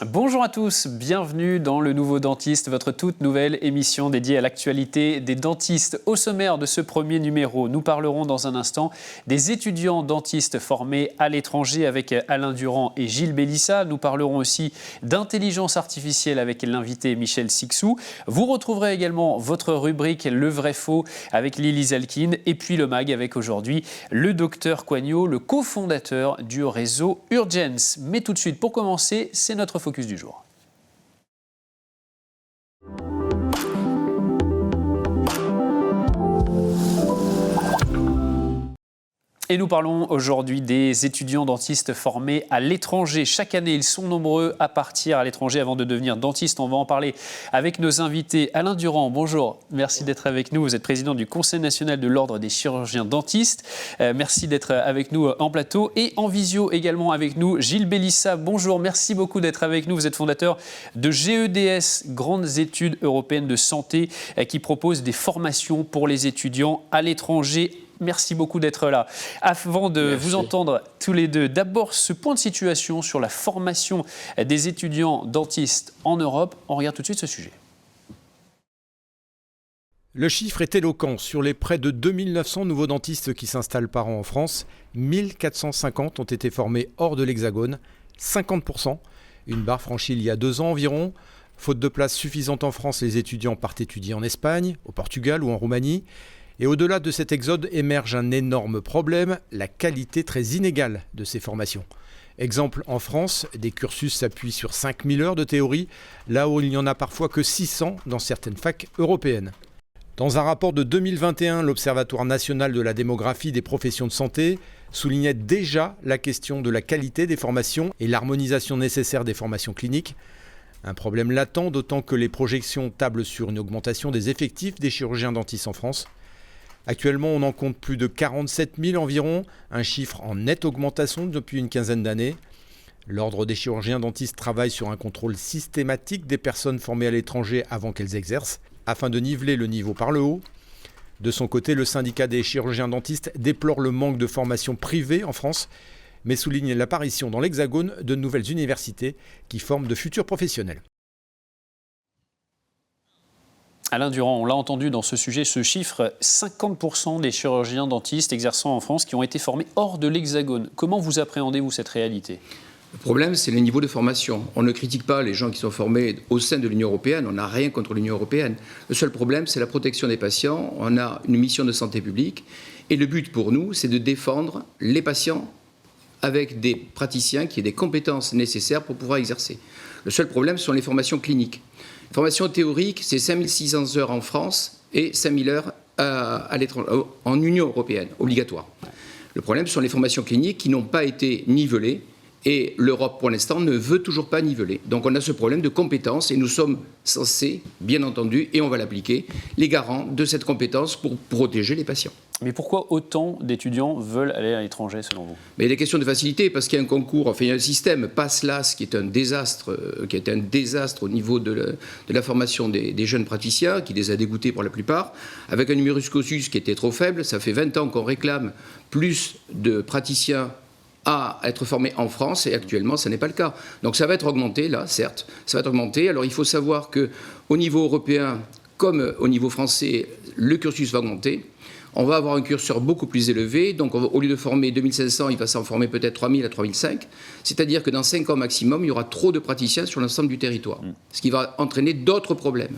Bonjour à tous, bienvenue dans Le Nouveau Dentiste, votre toute nouvelle émission dédiée à l'actualité des dentistes. Au sommaire de ce premier numéro, nous parlerons dans un instant des étudiants dentistes formés à l'étranger avec Alain Durand et Gilles Bélissa. Nous parlerons aussi d'intelligence artificielle avec l'invité Michel Sixou. Vous retrouverez également votre rubrique Le Vrai Faux avec Lily Zalkin et puis le MAG avec aujourd'hui le docteur Coignot, le cofondateur du réseau Urgence. Mais tout de suite, pour commencer, c'est notre focus du jour. Et nous parlons aujourd'hui des étudiants dentistes formés à l'étranger. Chaque année, ils sont nombreux à partir à l'étranger avant de devenir dentistes. On va en parler avec nos invités. Alain Durand, bonjour. Merci d'être avec nous. Vous êtes président du Conseil national de l'Ordre des chirurgiens dentistes. Merci d'être avec nous en plateau. Et en visio également avec nous, Gilles Bélissa. Bonjour, merci beaucoup d'être avec nous. Vous êtes fondateur de GEDS, Grandes études européennes de santé, qui propose des formations pour les étudiants à l'étranger. Merci beaucoup d'être là. Avant de vous entendre tous les deux, d'abord ce point de situation sur la formation des étudiants dentistes en Europe. On regarde tout de suite ce sujet. Le chiffre est éloquent. Sur les près de 2900 nouveaux dentistes qui s'installent par an en France, 1450 ont été formés hors de l'Hexagone, 50%, une barre franchie il y a 2 ans environ. Faute de place suffisante en France, les étudiants partent étudier en Espagne, au Portugal ou en Roumanie. Et au-delà de cet exode émerge un énorme problème, la qualité très inégale de ces formations. Exemple, en France, des cursus s'appuient sur 5000 heures de théorie, là où il n'y en a parfois que 600 dans certaines facs européennes. Dans un rapport de 2021, l'Observatoire national de la démographie des professions de santé soulignait déjà la question de la qualité des formations et l'harmonisation nécessaire des formations cliniques. Un problème latent, d'autant que les projections tablent sur une augmentation des effectifs des chirurgiens dentistes en France. Actuellement, on en compte plus de 47 000 environ, un chiffre en nette augmentation depuis une quinzaine d'années. L'Ordre des chirurgiens dentistes travaille sur un contrôle systématique des personnes formées à l'étranger avant qu'elles exercent, afin de niveler le niveau par le haut. De son côté, le syndicat des chirurgiens dentistes déplore le manque de formation privée en France, mais souligne l'apparition dans l'Hexagone de nouvelles universités qui forment de futurs professionnels. Alain Durand, on l'a entendu dans ce sujet, ce chiffre, 50% des chirurgiens dentistes exerçant en France qui ont été formés hors de l'Hexagone. Comment vous appréhendez-vous cette réalité ? Le problème, c'est le niveau de formation. On ne critique pas les gens qui sont formés au sein de l'Union européenne, on n'a rien contre l'Union européenne. Le seul problème, c'est la protection des patients. On a une mission de santé publique et le but pour nous, c'est de défendre les patients avec des praticiens qui aient des compétences nécessaires pour pouvoir exercer. Le seul problème, ce sont les formations cliniques. Formation théorique, c'est 5600 heures en France et 5000 heures à l'étranger, en Union européenne, obligatoire. Le problème, ce sont les formations cliniques qui n'ont pas été nivelées et l'Europe, pour l'instant, ne veut toujours pas niveler. Donc on a ce problème de compétence et nous sommes censés, bien entendu, et on va l'appliquer, les garants de cette compétence pour protéger les patients. Mais pourquoi autant d'étudiants veulent aller à l'étranger, selon vous ? Mais il y a des questions de facilité, parce qu'il y a un concours, enfin il y a un système PASSLAS qui est un désastre au niveau de la formation des jeunes praticiens, qui les a dégoûtés pour la plupart, avec un numerus clausus qui était trop faible. Ça fait 20 ans qu'on réclame plus de praticiens à être formés en France, et actuellement, ça n'est pas le cas. Donc ça va être augmenté, là, certes, ça va être augmenté. Alors il faut savoir qu'au niveau européen, comme au niveau français, le cursus va augmenter. On va avoir un curseur beaucoup plus élevé, donc au lieu de former 2500, il va s'en former peut-être 3000 à 3005. C'est-à-dire que dans 5 ans maximum, il y aura trop de praticiens sur l'ensemble du territoire, ce qui va entraîner d'autres problèmes.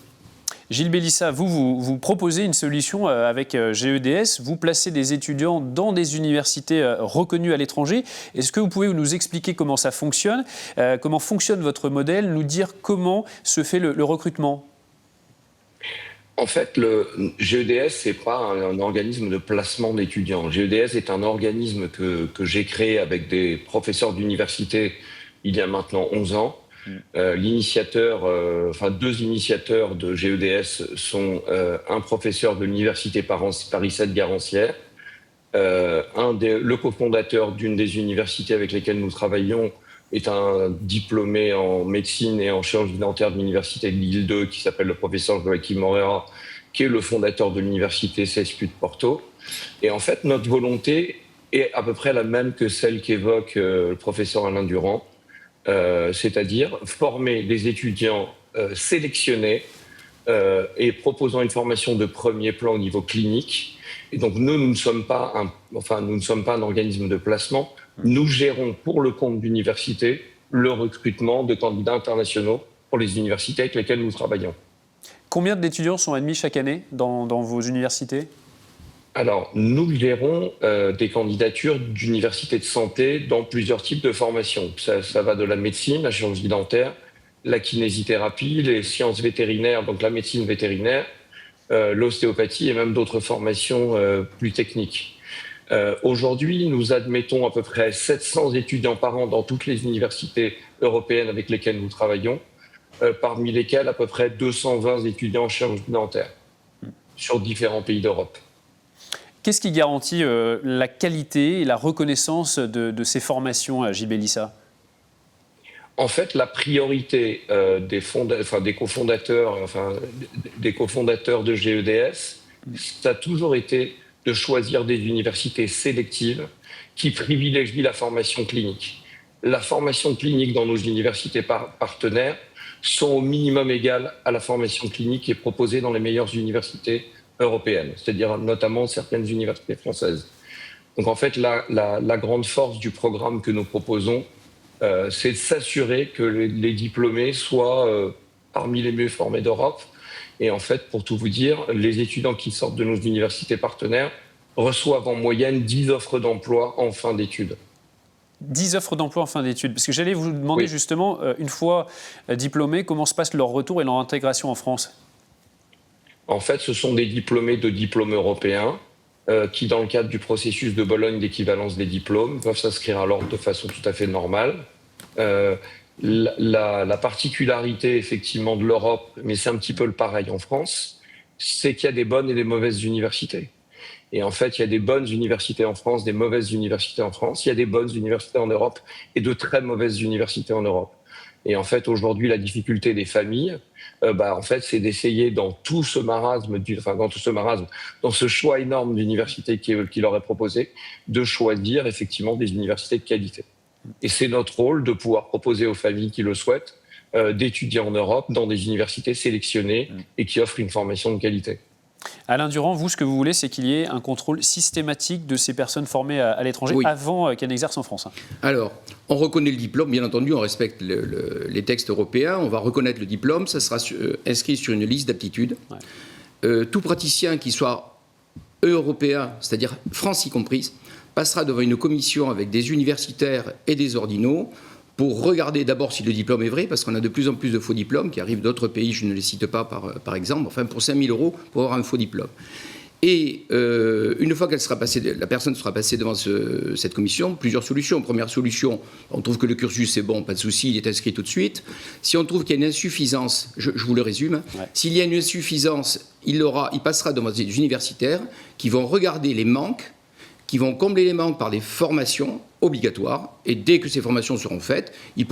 Gilles Bélissa, vous proposez une solution avec GEDS. Vous placez des étudiants dans des universités reconnues à l'étranger. Est-ce que vous pouvez nous expliquer comment ça fonctionne, comment fonctionne votre modèle, nous dire comment se fait le recrutement ? En fait, le GEDS, ce n'est pas un organisme de placement d'étudiants. GEDS est un organisme que j'ai créé avec des professeurs d'université il y a maintenant 11 ans. Deux initiateurs de GEDS sont un professeur de l'université Paris 7 Garancière, le cofondateur d'une des universités avec lesquelles nous travaillons est un diplômé en médecine et en chirurgie dentaire de l'université de Lille 2 qui s'appelle le professeur Joachim Moreira, qui est le fondateur de l'université CSP de Porto. Et en fait, notre volonté est à peu près la même que celle qu'évoque le professeur Alain Durand. c'est-à-dire former des étudiants sélectionnés et proposant une formation de premier plan au niveau clinique. Et donc nous ne sommes pas un organisme de placement. Nous gérons pour le compte d'universités le recrutement de candidats internationaux pour les universités avec lesquelles nous travaillons. Combien d'étudiants sont admis chaque année dans vos universités ? Alors, nous gérons des candidatures d'universités de santé dans plusieurs types de formations. Ça va de la médecine, la chirurgie dentaire, la kinésithérapie, les sciences vétérinaires, donc la médecine vétérinaire, l'ostéopathie et même d'autres formations plus techniques. Aujourd'hui, nous admettons à peu près 700 étudiants par an dans toutes les universités européennes avec lesquelles nous travaillons, parmi lesquels à peu près 220 étudiants en chirurgie dentaire sur différents pays d'Europe. Qu'est-ce qui garantit la qualité et la reconnaissance de ces formations, Gilles Bélissa ? En fait, la priorité des cofondateurs de GEDS, ça a toujours été de choisir des universités sélectives qui privilégient la formation clinique. La formation clinique dans nos universités partenaires sont au minimum égales à la formation clinique qui est proposée dans les meilleures universités européennes, c'est-à-dire notamment certaines universités françaises. Donc en fait, la grande force du programme que nous proposons, c'est de s'assurer que les diplômés soient parmi les mieux formés d'Europe. Et en fait, pour tout vous dire, les étudiants qui sortent de nos universités partenaires reçoivent en moyenne 10 offres d'emploi en fin d'études. 10 offres d'emploi en fin d'études. Parce que j'allais vous demander justement, une fois diplômés, comment se passe leur retour et leur intégration en France ? En fait, ce sont des diplômés de diplômes européens qui, dans le cadre du processus de Bologne d'équivalence des diplômes, peuvent s'inscrire à l'ordre de façon tout à fait normale. La particularité, effectivement, de l'Europe, mais c'est un petit peu le pareil en France, c'est qu'il y a des bonnes et des mauvaises universités. Et en fait, il y a des bonnes universités en France, des mauvaises universités en France. Il y a des bonnes universités en Europe et de très mauvaises universités en Europe. Et en fait, aujourd'hui, la difficulté des familles, en fait, c'est d'essayer dans tout ce marasme, dans ce choix énorme d'universités qui leur est proposé, de choisir effectivement des universités de qualité. Et c'est notre rôle de pouvoir proposer aux familles qui le souhaitent d'étudier en Europe dans des universités sélectionnées et qui offrent une formation de qualité. Alain Durand, vous, ce que vous voulez, c'est qu'il y ait un contrôle systématique de ces personnes formées à l'étranger avant qu'elles n'exercent en France. Alors, on reconnaît le diplôme, bien entendu, on respecte les textes européens, on va reconnaître le diplôme, ça sera inscrit sur une liste d'aptitudes. Ouais. Tout praticien qui soit européen, c'est-à-dire France y comprise, passera devant une commission avec des universitaires et des ordinaux pour regarder d'abord si le diplôme est vrai, parce qu'on a de plus en plus de faux diplômes qui arrivent d'autres pays, je ne les cite pas par exemple, enfin pour 5 000 € pour avoir un faux diplôme. Et une fois la personne sera passée devant cette commission, plusieurs solutions. Première solution, on trouve que le cursus est bon, pas de souci, il est inscrit tout de suite. Si on trouve qu'il y a une insuffisance, je vous le résume, s'il y a une insuffisance, il passera devant des universitaires qui vont regarder les manques, qui vont combler les manques par des formations obligatoires, et dès que ces formations seront faites, ils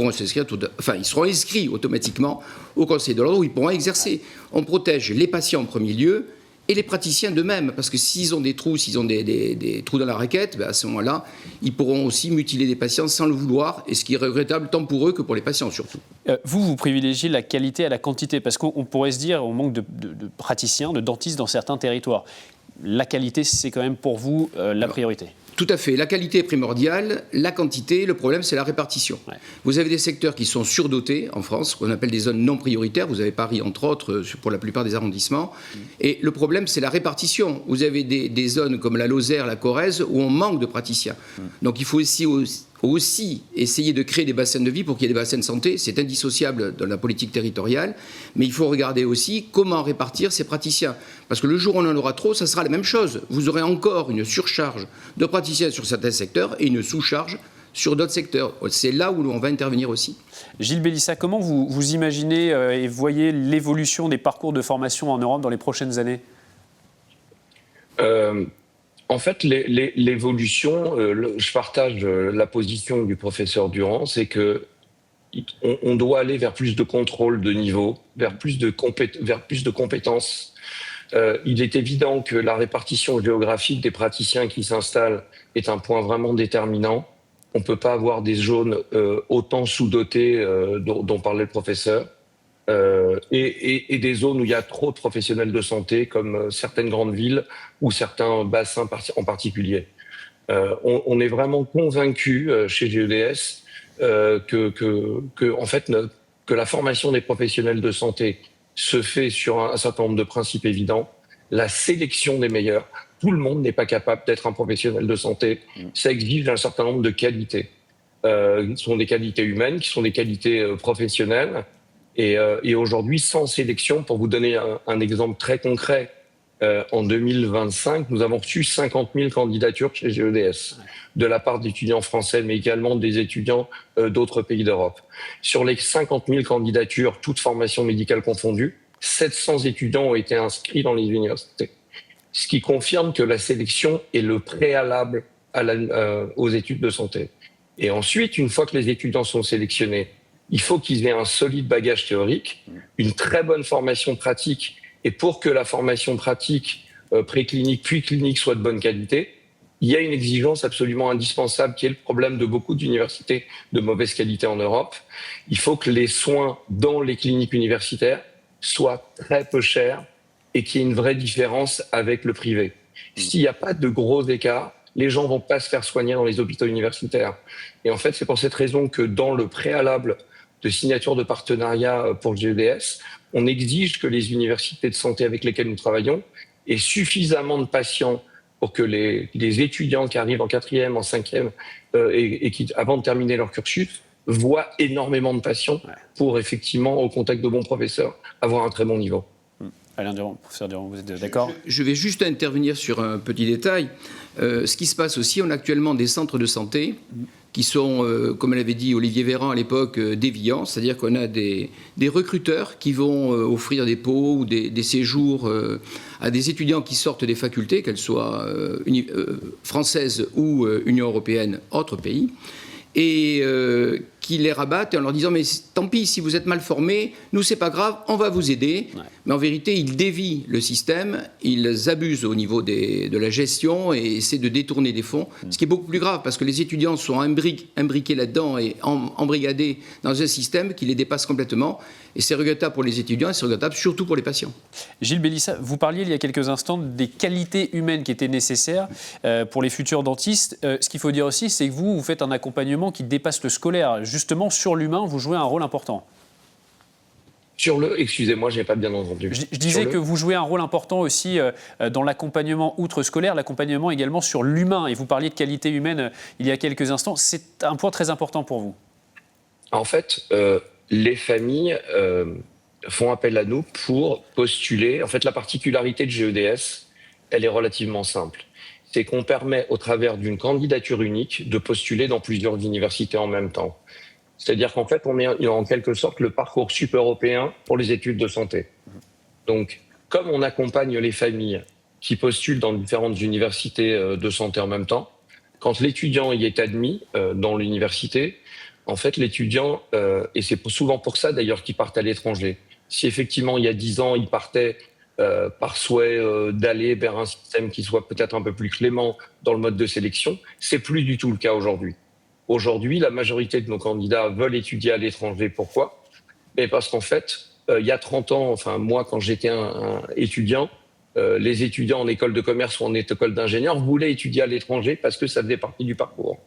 seront inscrits automatiquement au Conseil de l'ordre où ils pourront exercer. On protège les patients en premier lieu et les praticiens d'eux-mêmes, parce que s'ils ont des trous, s'ils ont des trous dans la raquette, à ce moment-là, ils pourront aussi mutiler des patients sans le vouloir, et ce qui est regrettable tant pour eux que pour les patients surtout. Vous privilégiez la qualité à la quantité, parce qu'on pourrait se dire on manque de praticiens, de dentistes dans certains territoires. La qualité, c'est quand même pour vous la priorité. Tout à fait. La qualité est primordiale. La quantité, le problème, c'est la répartition. Ouais. Vous avez des secteurs qui sont surdotés en France, qu'on appelle des zones non prioritaires. Vous avez Paris, entre autres, pour la plupart des arrondissements. Et le problème, c'est la répartition. Vous avez des zones comme la Lozère, la Corrèze, où on manque de praticiens. Donc il faut aussi essayer de créer des bassins de vie pour qu'il y ait des bassins de santé. C'est indissociable dans la politique territoriale. Mais il faut regarder aussi comment répartir ces praticiens. Parce que le jour où on en aura trop, ça sera la même chose. Vous aurez encore une surcharge de praticiens sur certains secteurs et une sous-charge sur d'autres secteurs. C'est là où on va intervenir aussi. Gilles Bélissa, comment vous imaginez et voyez l'évolution des parcours de formation en Europe dans les prochaines années ? En fait, l'évolution, je partage la position du professeur Durand, c'est qu'on doit aller vers plus de contrôle de niveau, vers plus de compétences. Il est évident que la répartition géographique des praticiens qui s'installent est un point vraiment déterminant. on ne peut pas avoir des zones autant sous-dotées dont parlait le professeur, et des zones où il y a trop de professionnels de santé, comme certaines grandes villes ou certains bassins en particulier. On est vraiment convaincu chez GEDS que la formation des professionnels de santé se fait sur un certain nombre de principes évidents. La sélection des meilleurs. Tout le monde n'est pas capable d'être un professionnel de santé. Ça exige un certain nombre de qualités. Qui sont des qualités humaines, qui sont des qualités professionnelles. Et aujourd'hui, sans sélection, pour vous donner un exemple très concret, en 2025, nous avons reçu 50 000 candidatures chez GEDS, de la part d'étudiants français, mais également des étudiants d'autres pays d'Europe. Sur les 50 000 candidatures, toutes formations médicales confondues, 700 étudiants ont été inscrits dans les universités. Ce qui confirme que la sélection est le préalable aux études de santé. Et ensuite, une fois que les étudiants sont sélectionnés, il faut qu'ils aient un solide bagage théorique, une très bonne formation pratique. Et pour que la formation pratique, préclinique puis clinique soit de bonne qualité, il y a une exigence absolument indispensable qui est le problème de beaucoup d'universités de mauvaise qualité en Europe. Il faut que les soins dans les cliniques universitaires soient très peu chers et qu'il y ait une vraie différence avec le privé. S'il n'y a pas de gros écarts, les gens ne vont pas se faire soigner dans les hôpitaux universitaires. Et en fait, c'est pour cette raison que dans le préalable de signature de partenariat pour le GEDS, on exige que les universités de santé avec lesquelles nous travaillons aient suffisamment de patients pour que les étudiants qui arrivent en 4e, en 5e et qui, avant de terminer leur cursus, voient énormément de patients pour effectivement, au contact de bons professeurs, avoir un très bon niveau. Alain Durand, professeur Durand, vous êtes d'accord ? Je vais juste intervenir sur un petit détail. Ce qui se passe aussi, on a actuellement des centres de santé qui sont, comme l'avait dit Olivier Véran à l'époque, déviants, c'est-à-dire qu'on a des recruteurs qui vont offrir des pots ou des séjours à des étudiants qui sortent des facultés, qu'elles soient françaises ou Union européenne, autres pays, et qui les rabattent en leur disant « mais tant pis, si vous êtes mal formés, nous c'est pas grave, on va vous aider ». Mais en vérité, ils dévient le système, ils abusent au niveau de la gestion et essaient de détourner des fonds, ce qui est beaucoup plus grave parce que les étudiants sont imbriqués là-dedans et embrigadés dans un système qui les dépasse complètement. Et c'est regrettable pour les étudiants et c'est regrettable surtout pour les patients. Gilles Bellissa, vous parliez il y a quelques instants des qualités humaines qui étaient nécessaires pour les futurs dentistes. Ce qu'il faut dire aussi, c'est que vous faites un accompagnement qui dépasse le scolaire. Justement, sur l'humain, vous jouez un rôle important. Excusez-moi, je n'ai pas bien entendu. Je disais que vous jouez un rôle important aussi dans l'accompagnement outre scolaire, l'accompagnement également sur l'humain. Et vous parliez de qualité humaine il y a quelques instants. C'est un point très important pour vous. En fait, les familles font appel à nous pour postuler. En fait, la particularité de GEDS, elle est relativement simple. C'est qu'on permet, au travers d'une candidature unique, de postuler dans plusieurs universités en même temps. C'est-à-dire qu'en fait, on est en quelque sorte le parcours européen pour les études de santé. Donc, comme on accompagne les familles qui postulent dans différentes universités de santé en même temps, quand l'étudiant y est admis dans l'université, en fait, l'étudiant, et c'est souvent pour ça d'ailleurs qu'ils partent à l'étranger. Si effectivement, il y a 10 ans, ils partaient par souhait d'aller vers un système qui soit peut-être un peu plus clément dans le mode de sélection, c'est plus du tout le cas aujourd'hui. Aujourd'hui, la majorité de nos candidats veulent étudier à l'étranger. Pourquoi ? Mais parce qu'en fait, il y a 30 ans, enfin moi, quand j'étais un étudiant, les étudiants en école de commerce ou en école d'ingénieur voulaient étudier à l'étranger parce que ça faisait partie du parcours.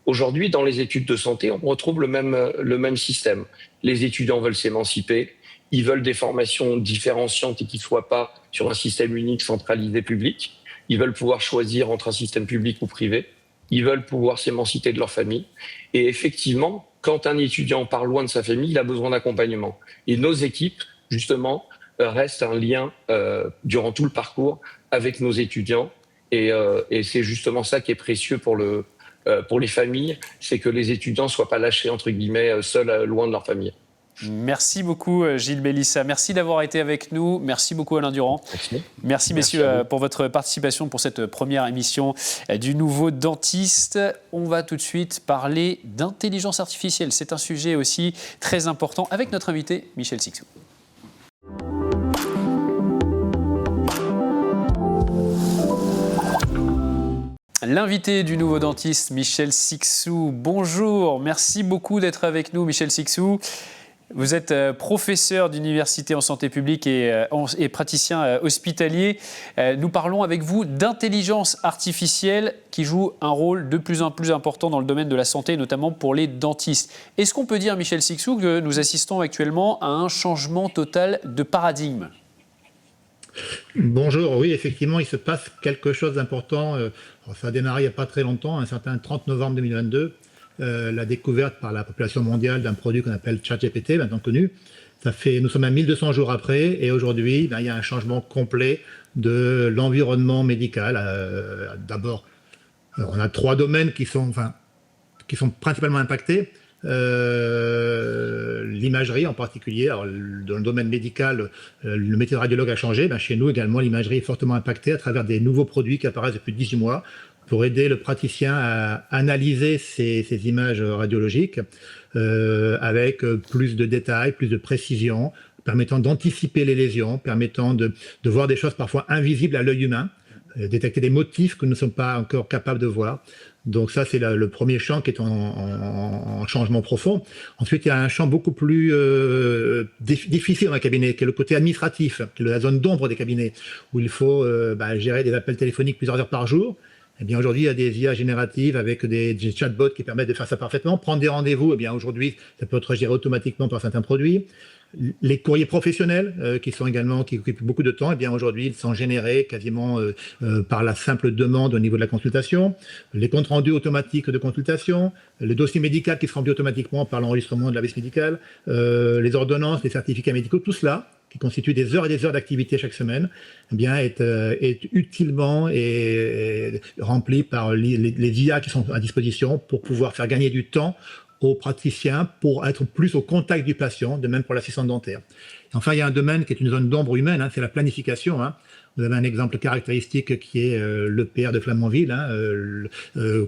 Aujourd'hui, dans les études de santé, on retrouve le même système. Les étudiants veulent s'émanciper, ils veulent des formations différenciantes et qui ne soient pas sur un système unique, centralisé, public. Ils veulent pouvoir choisir entre un système public ou privé. Ils veulent pouvoir s'émanciper de leur famille. Et effectivement, quand un étudiant part loin de sa famille, il a besoin d'accompagnement. Et nos équipes, justement, restent un lien durant tout le parcours avec nos étudiants. Et c'est justement ça qui est précieux pour les familles, c'est que les étudiants ne soient pas lâchés, entre guillemets, seuls, loin de leur famille. Merci beaucoup Gilles Bellissa, merci d'avoir été avec nous, merci beaucoup Alain Durand. Merci messieurs pour votre participation pour cette première émission du Nouveau Dentiste. On va tout de suite parler d'intelligence artificielle, c'est un sujet aussi très important avec notre invité Michel Sixou. L'invité du nouveau dentiste, Michel Sixou. Bonjour, merci beaucoup d'être avec nous, Michel Sixou. Vous êtes professeur d'université en santé publique et praticien hospitalier. Nous parlons avec vous d'intelligence artificielle qui joue un rôle de plus en plus important dans le domaine de la santé, notamment pour les dentistes. Est-ce qu'on peut dire, Michel Sixou, que nous assistons actuellement à un changement total de paradigme ? Bonjour, oui, effectivement, il se passe quelque chose d'important. Ça a démarré il n'y a pas très longtemps, un certain 30 novembre 2022. La découverte par la population mondiale d'un produit qu'on appelle ChatGPT, maintenant connu. Nous sommes à 1200 jours après et aujourd'hui, il y a un changement complet de l'environnement médical. D'abord, on a 3 domaines qui sont principalement impactés. L'imagerie en particulier. Alors, dans le domaine médical, le métier de radiologue a changé. Chez nous également, l'imagerie est fortement impactée à travers des nouveaux produits qui apparaissent depuis 18 mois. Pour aider le praticien à analyser ces images radiologiques avec plus de détails, plus de précision, permettant d'anticiper les lésions, permettant de voir des choses parfois invisibles à l'œil humain, détecter des motifs que nous ne sommes pas encore capables de voir. Donc ça, c'est le premier champ qui est en changement profond. Ensuite, il y a un champ beaucoup plus difficile dans un cabinet, qui est le côté administratif, qui est la zone d'ombre des cabinets, où il faut gérer des appels téléphoniques plusieurs heures par jour. Eh bien, aujourd'hui, il y a des IA génératives avec des chatbots qui permettent de faire ça parfaitement. Prendre des rendez-vous, eh bien, aujourd'hui, ça peut être géré automatiquement par certains produits. Les courriers professionnels, qui occupent beaucoup de temps, eh bien, aujourd'hui, ils sont générés quasiment par la simple demande au niveau de la consultation. Les comptes rendus automatiques de consultation, le dossier médical qui se remplit automatiquement par l'enregistrement de la liste médicale, les ordonnances, les certificats médicaux, tout cela, qui constitue des heures et des heures d'activité chaque semaine, eh bien, est utilement et rempli par les IA qui sont à disposition pour pouvoir faire gagner du temps aux praticiens pour être plus au contact du patient, de même pour l'assistante dentaire. Enfin, il y a un domaine qui est une zone d'ombre humaine, c'est la planification. Vous avez un exemple caractéristique qui est l'EPR de Flamanville,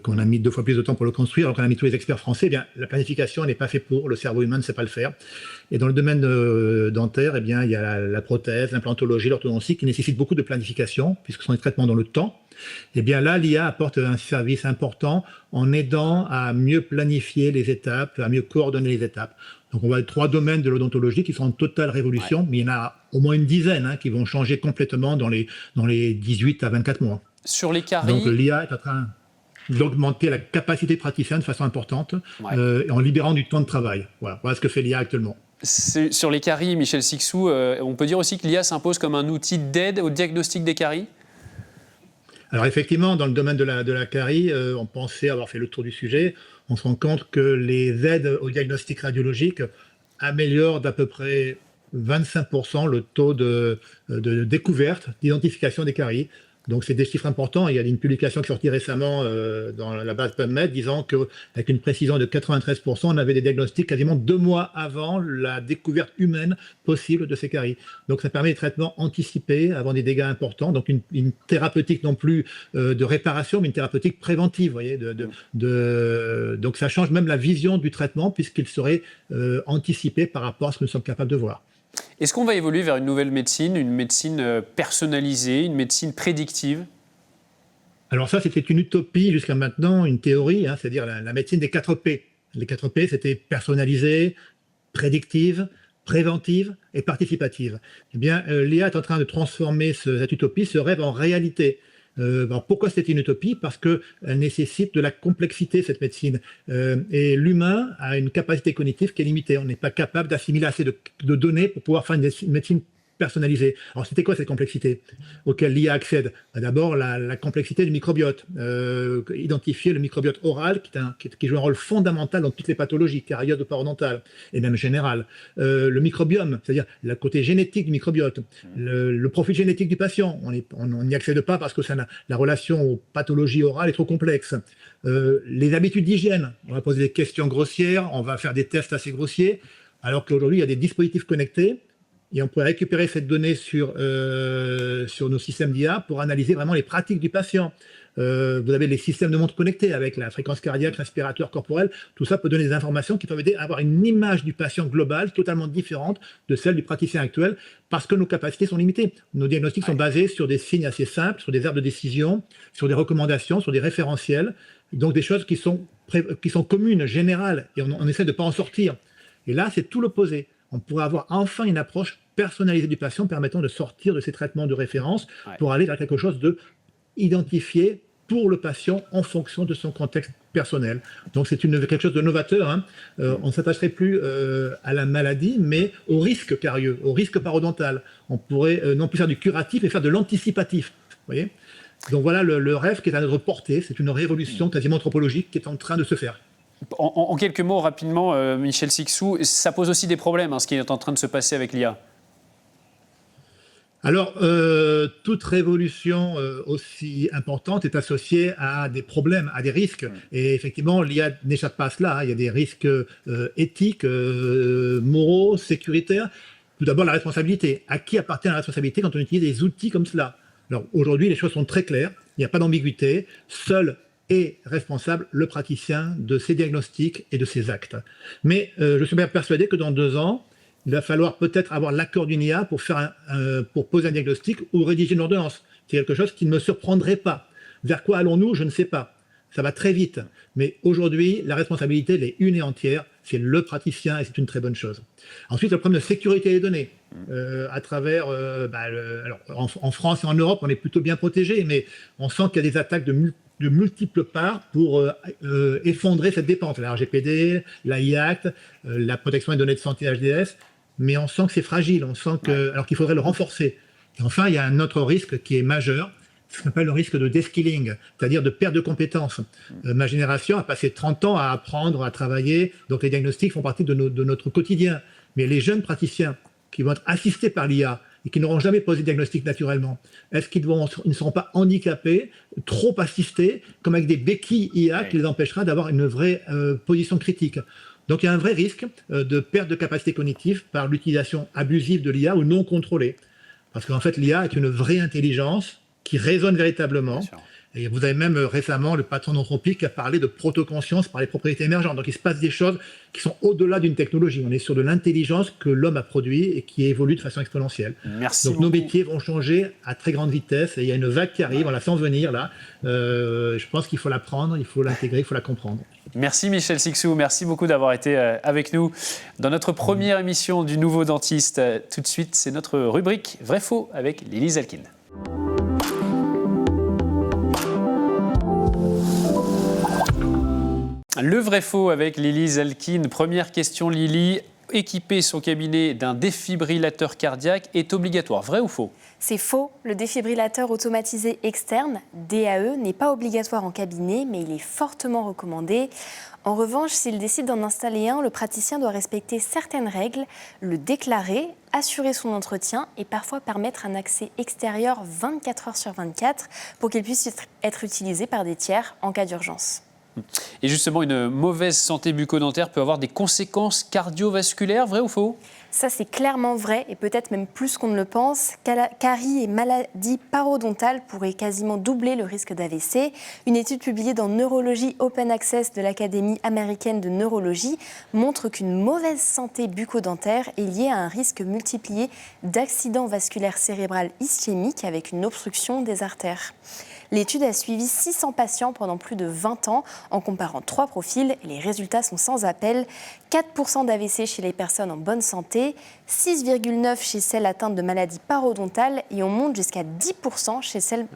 qu'on a mis 2 fois plus de temps pour le construire, alors qu'on a mis tous les experts français. Eh bien, la planification n'est pas faite pour, le cerveau humain ne sait pas le faire. Et dans le domaine dentaire, eh bien, il y a la prothèse, l'implantologie, l'orthodontie qui nécessitent beaucoup de planification, puisque ce sont des traitements dans le temps. Eh bien là, l'IA apporte un service important en aidant à mieux planifier les étapes, à mieux coordonner les étapes. Donc on voit 3 domaines de l'odontologie qui sont en totale révolution, mais il y en a au moins une dizaine qui vont changer complètement dans les 18 à 24 mois. Sur les caries... Donc l'IA est en train d'augmenter la capacité praticienne de façon importante en libérant du temps de travail. Voilà ce que fait l'IA actuellement. Sur les caries, Michel Sixou, on peut dire aussi que l'IA s'impose comme un outil d'aide au diagnostic des caries ? Alors effectivement, dans le domaine de la carie, on pensait avoir fait le tour du sujet. On se rend compte que les aides au diagnostic radiologique améliorent d'à peu près 25% le taux de découverte, d'identification des caries. Donc c'est des chiffres importants. Il y a une publication qui est sortie récemment dans la base PubMed disant qu'avec une précision de 93%, on avait des diagnostics quasiment 2 mois avant la découverte humaine possible de ces caries. Donc ça permet des traitements anticipés avant des dégâts importants. Donc une thérapeutique non plus de réparation, mais une thérapeutique préventive. Vous voyez, donc ça change même la vision du traitement puisqu'il serait anticipé par rapport à ce que nous sommes capables de voir. Est-ce qu'on va évoluer vers une nouvelle médecine, une médecine personnalisée, une médecine prédictive ? Alors ça, c'était une utopie jusqu'à maintenant, une théorie, c'est-à-dire la médecine des 4 P. Les 4 P, c'était personnalisée, prédictive, préventive et participative. Eh bien, l'IA est en train de transformer cette utopie, ce rêve en réalité. Alors pourquoi c'était une utopie ? Parce qu'elle nécessite de la complexité, cette médecine. Et l'humain a une capacité cognitive qui est limitée. On n'est pas capable d'assimiler assez de données pour pouvoir faire une médecine personnalisée. Alors c'était quoi cette complexité auquel l'IA accède ? D'abord la complexité du microbiote. Identifier le microbiote oral qui joue un rôle fondamental dans toutes les pathologies, cariode parodontale et même générale. Le microbiome, c'est-à-dire le côté génétique du microbiote. Le profil génétique du patient, on n'y accède pas parce que la relation aux pathologies orales est trop complexe. Les habitudes d'hygiène, on va poser des questions grossières, on va faire des tests assez grossiers, alors qu'aujourd'hui il y a des dispositifs connectés et on pourrait récupérer cette donnée sur nos systèmes d'IA pour analyser vraiment les pratiques du patient. Vous avez les systèmes de montre connectés avec la fréquence cardiaque, l'aspirateur corporel. Tout ça peut donner des informations qui peuvent aider à avoir une image du patient globale totalement différente de celle du praticien actuel parce que nos capacités sont limitées. Nos diagnostics sont basés sur des signes assez simples, sur des aires de décision, sur des recommandations, sur des référentiels. Donc des choses qui sont communes, générales, et on essaie de ne pas en sortir. Et là, c'est tout l'opposé. On pourrait avoir enfin une approche personnalisée du patient permettant de sortir de ces traitements de référence pour aller vers quelque chose de identifié pour le patient en fonction de son contexte personnel. Donc c'est quelque chose de novateur. Hein. On ne s'attacherait plus à la maladie, mais au risque carieux, au risque parodontal. On pourrait non plus faire du curatif, mais faire de l'anticipatif. Vous voyez ? Donc voilà le rêve qui est à notre portée. C'est une révolution quasiment anthropologique qui est en train de se faire. En quelques mots, rapidement, Michel Sixou, ça pose aussi des problèmes, hein, ce qui est en train de se passer avec l'IA. Alors, toute révolution aussi importante est associée à des problèmes, à des risques. Et effectivement, l'IA n'échappe pas à cela. Hein. Il y a des risques éthiques, moraux, sécuritaires. Tout d'abord, la responsabilité. À qui appartient la responsabilité quand on utilise des outils comme cela ? Alors, aujourd'hui, les choses sont très claires. Il n'y a pas d'ambiguïté. Seul est responsable le praticien de ses diagnostics et de ses actes. Mais je suis bien persuadé que dans 2 ans, il va falloir peut-être avoir l'accord d'une IA pour poser un diagnostic ou rédiger une ordonnance. C'est quelque chose qui ne me surprendrait pas. Vers quoi allons-nous ? Je ne sais pas. Ça va très vite. Mais aujourd'hui, la responsabilité, elle est une et entière. C'est le praticien et c'est une très bonne chose. Ensuite, le problème de sécurité des données. À travers, alors, en France et en Europe, on est plutôt bien protégé, mais on sent qu'il y a des attaques de multiples parts pour effondrer cette dépense. La RGPD, l'AI Act, la protection des données de santé HDS, mais on sent que c'est fragile, on sent alors qu'il faudrait le renforcer. Et enfin, il y a un autre risque qui est majeur, ce qu'on appelle le risque de deskilling, c'est-à-dire de perte de compétences. Ma génération a passé 30 ans à apprendre, à travailler, donc les diagnostics font partie de notre quotidien. Mais les jeunes praticiens qui vont être assistés par l'IA et qui n'auront jamais posé de diagnostic naturellement, est-ce qu'ils ne seront pas handicapés, trop assistés, comme avec des béquilles IA qui les empêchera d'avoir une vraie position critique ? Donc il y a un vrai risque de perte de capacité cognitive par l'utilisation abusive de l'IA ou non contrôlée. Parce qu'en fait, l'IA est une vraie intelligence qui raisonne véritablement. Et vous avez même récemment le patron d'Anthropique qui a parlé de protoconscience par les propriétés émergentes. Donc il se passe des choses qui sont au-delà d'une technologie. On est sur de l'intelligence que l'homme a produit et qui évolue de façon exponentielle. Merci Donc beaucoup. nos métiers vont changer à très grande vitesse. Et il y a une vague qui arrive, on la sent venir là. Je pense qu'il faut la prendre, il faut l'intégrer, il faut la comprendre. Merci Michel Sixou, merci beaucoup d'avoir été avec nous dans notre première émission du Nouveau Dentiste. Tout de suite, c'est notre rubrique Vrai-Faux avec Lily Zalkin. Le vrai-faux avec Lily Zalkin. Première question, Lily. Équiper son cabinet d'un défibrillateur cardiaque est obligatoire. Vrai ou faux ? C'est faux. Le défibrillateur automatisé externe, DAE, n'est pas obligatoire en cabinet, mais il est fortement recommandé. En revanche, s'il décide d'en installer un, le praticien doit respecter certaines règles, le déclarer, assurer son entretien et parfois permettre un accès extérieur 24 heures sur 24 pour qu'il puisse être utilisé par des tiers en cas d'urgence. Et justement, une mauvaise santé bucco-dentaire peut avoir des conséquences cardiovasculaires, vrai ou faux ? Ça, c'est clairement vrai, et peut-être même plus qu'on ne le pense. Caries et maladies parodontales pourraient quasiment doubler le risque d'AVC. Une étude publiée dans Neurology Open Access de l'Académie américaine de neurologie montre qu'une mauvaise santé bucco-dentaire est liée à un risque multiplié d'accident vasculaire cérébral ischémique avec une obstruction des artères. L'étude a suivi 600 patients pendant plus de 20 ans en comparant 3 profils et les résultats sont sans appel. 4% d'AVC chez les personnes en bonne santé, 6,9% chez celles atteintes de maladies parodontales et on monte jusqu'à 10% chez celles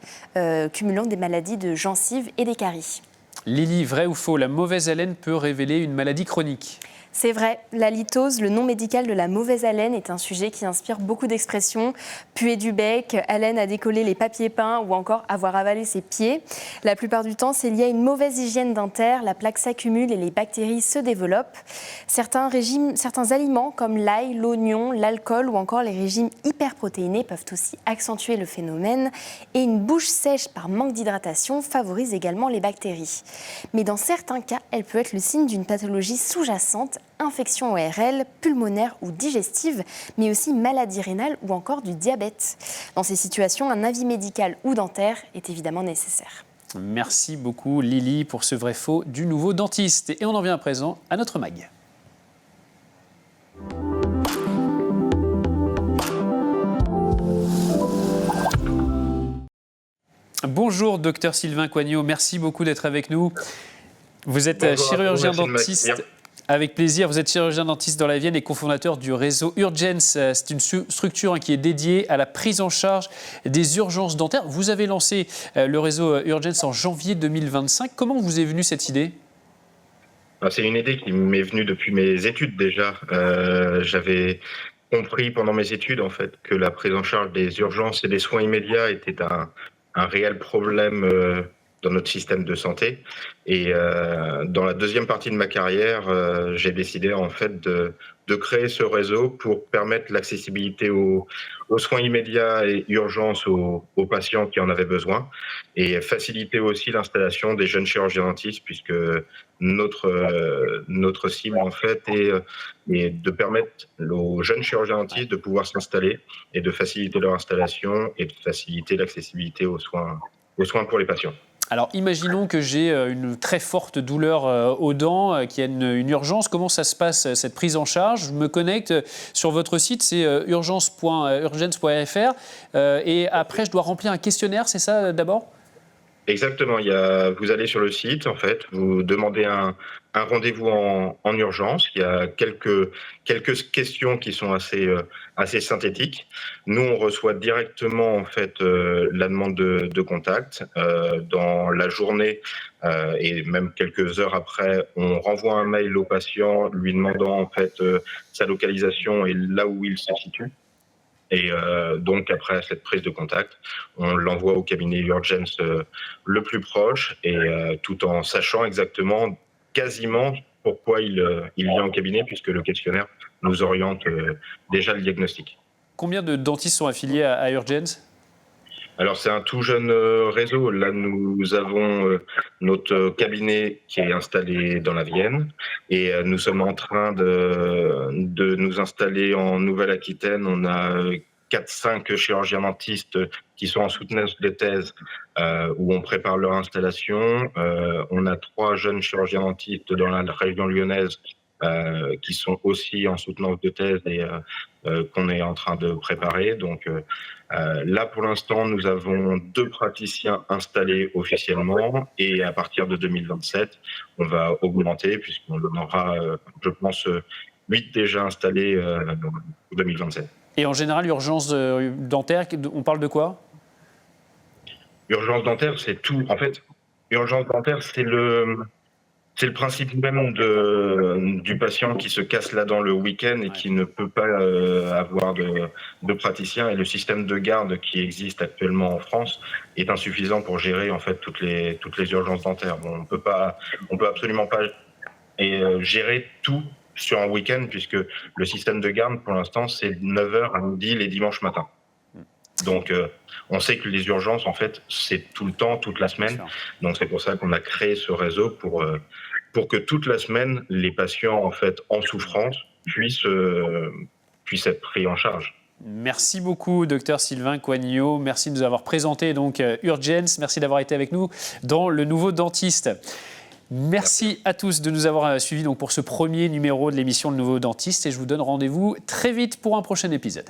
cumulant des maladies de gencives et des caries. Lily, vrai ou faux, la mauvaise haleine peut révéler une maladie chronique ? C'est vrai, la litose, le nom médical de la mauvaise haleine, est un sujet qui inspire beaucoup d'expressions. Puer du bec, haleine à décoller les papiers peints ou encore avoir avalé ses pieds. La plupart du temps, c'est lié à une mauvaise hygiène dentaire, la plaque s'accumule et les bactéries se développent. Certains aliments comme l'ail, l'oignon, l'alcool ou encore les régimes hyperprotéinés peuvent aussi accentuer le phénomène. Et une bouche sèche par manque d'hydratation favorise également les bactéries. Mais dans certains cas, elle peut être le signe d'une pathologie sous-jacente, infection ORL, pulmonaire ou digestive, mais aussi maladie rénale ou encore du diabète. Dans ces situations, un avis médical ou dentaire est évidemment nécessaire. Merci beaucoup Lily pour ce vrai faux du nouveau dentiste. Et on en vient à présent à notre mag. Bonjour docteur Sylvain Coignot, merci beaucoup d'être avec nous. Vous êtes chirurgien dentiste. Avec plaisir, vous êtes chirurgien dentiste dans la Vienne et cofondateur du réseau Urgence. C'est une structure qui est dédiée à la prise en charge des urgences dentaires. Vous avez lancé le réseau Urgence en janvier 2025. Comment vous est venue cette idée ? C'est une idée qui m'est venue depuis mes études déjà. J'avais compris pendant mes études en fait que la prise en charge des urgences et des soins immédiats était un réel problème dans notre système de santé. Et dans la deuxième partie de ma carrière, j'ai décidé en fait de créer ce réseau pour permettre l'accessibilité aux soins immédiats et urgences aux patients qui en avaient besoin, et faciliter aussi l'installation des jeunes chirurgiens dentistes, puisque notre cible en fait est de permettre aux jeunes chirurgiens dentistes de pouvoir s'installer et de faciliter leur installation et de faciliter l'accessibilité aux soins pour les patients. Alors, imaginons que j'ai une très forte douleur aux dents, qu'il y a une urgence. Comment ça se passe, cette prise en charge ? Je me connecte sur votre site, c'est urgence.fr. Et après, je dois remplir un questionnaire, c'est ça d'abord ? Exactement. Vous allez sur le site, en fait, vous demandez un rendez-vous en urgence. Il y a quelques questions qui sont assez synthétiques. Nous, on reçoit directement en fait la demande de contact dans la journée et même quelques heures après. On renvoie un mail au patient lui demandant en fait sa localisation et là où il se situe. Et donc, après cette prise de contact, on l'envoie au cabinet Urgence le plus proche, et tout en sachant exactement, quasiment, pourquoi il vient au cabinet, puisque le questionnaire nous oriente déjà le diagnostic. Combien de dentistes sont affiliés à Urgence ? Alors, c'est un tout jeune réseau. Là, nous avons notre cabinet qui est installé dans la Vienne, et nous sommes en train de nous installer en Nouvelle-Aquitaine. On a 4-5 chirurgiens dentistes qui sont en soutenance de thèse où on prépare leur installation. On a 3 jeunes chirurgiens dentistes dans la région lyonnaise qui sont aussi en soutenance de thèse et qu'on est en train de préparer. Donc là, pour l'instant, nous avons 2 praticiens installés officiellement, et à partir de 2027, on va augmenter puisqu'on en aura, je pense, 8 déjà installés pour 2027. Et en général, urgence dentaire, on parle de quoi ? Urgence dentaire, c'est tout. En fait, urgence dentaire, c'est le principe même du patient qui se casse la dent le week-end et qui ne peut pas avoir de praticien. Et le système de garde qui existe actuellement en France est insuffisant pour gérer en fait toutes les urgences dentaires. Bon, on peut absolument pas gérer tout sur un week-end, puisque le système de garde, pour l'instant, c'est 9h à midi les dimanches matins. Donc, on sait que les urgences, en fait, c'est tout le temps, toute la semaine. Donc, c'est pour ça qu'on a créé ce réseau pour que toute la semaine, les patients, en fait, en souffrance, puissent être pris en charge. Merci beaucoup, docteur Sylvain Coignot. Merci de nous avoir présenté donc Urgence. Merci d'avoir été avec nous dans Le Nouveau Dentiste. Merci à tous de nous avoir suivis donc pour ce premier numéro de l'émission Le Nouveau Dentiste, et je vous donne rendez-vous très vite pour un prochain épisode.